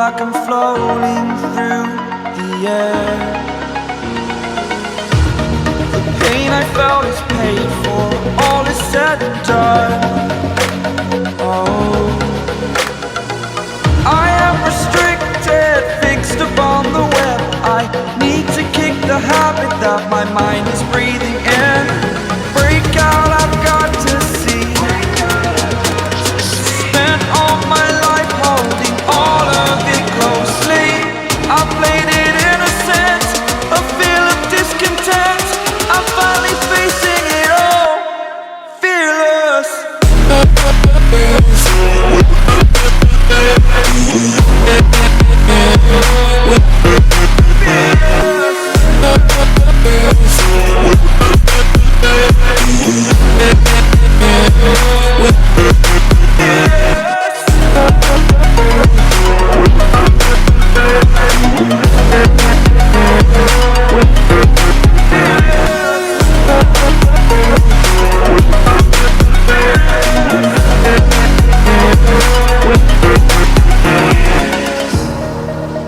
like I'm floating through the air. The pain I felt is paid for, all is said and done. Oh, I am restricted, fixed upon the web. I need to kick the habit that my mind is breathing in. Break out, I've got to see. Spent all my life holding all of it closely. I played it innocent, a feel of discontent. I'm finally facing it all, fearless.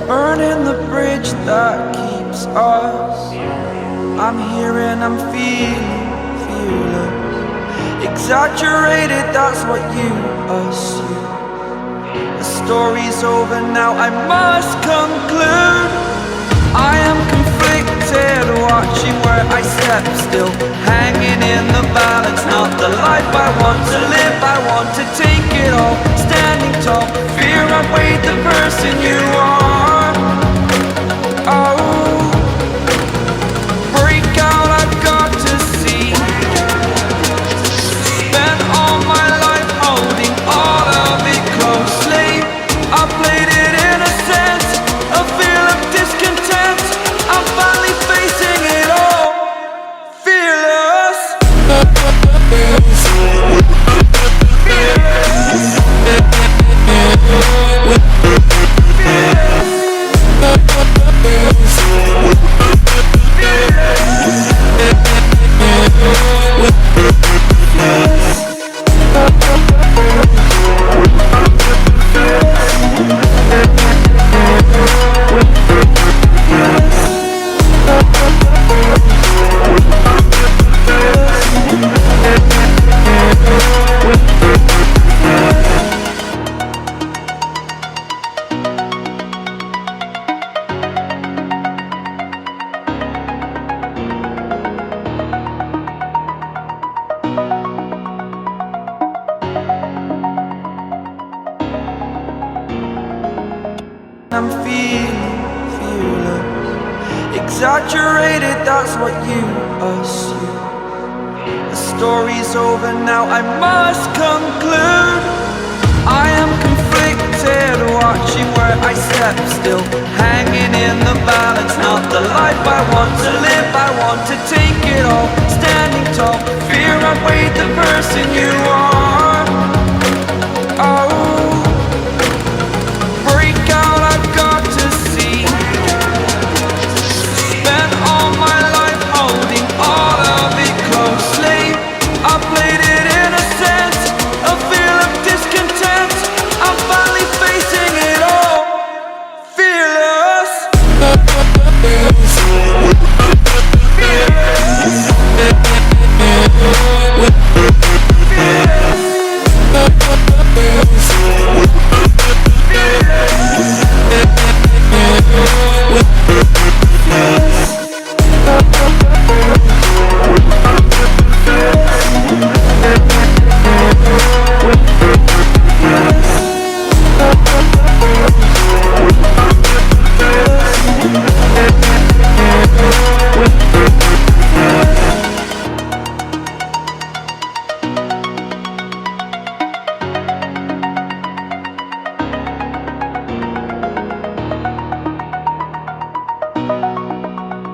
Burning the bridge that keeps us. I'm here and I'm feeling fearless. Exaggerated, that's what you assume. The story's over now, I must conclude. I am conflicted, watching where I step still, hanging in the balance. Not the life I want to live, I want to take it all. Standing tall, fear outweighed the person you are. Oh, break out, I've got to see. Spent all my life holding all of it closely. I played it innocent, a feel of discontent. I'm finally facing it all, fearless. I'm feeling fearless. Exaggerated, that's what you assume. The story's over now, I must conclude. I am conflicted, watching where I step still, hanging in the balance. Not the life I want to live, I want to take it all. Standing tall, fear outweighed the person you are.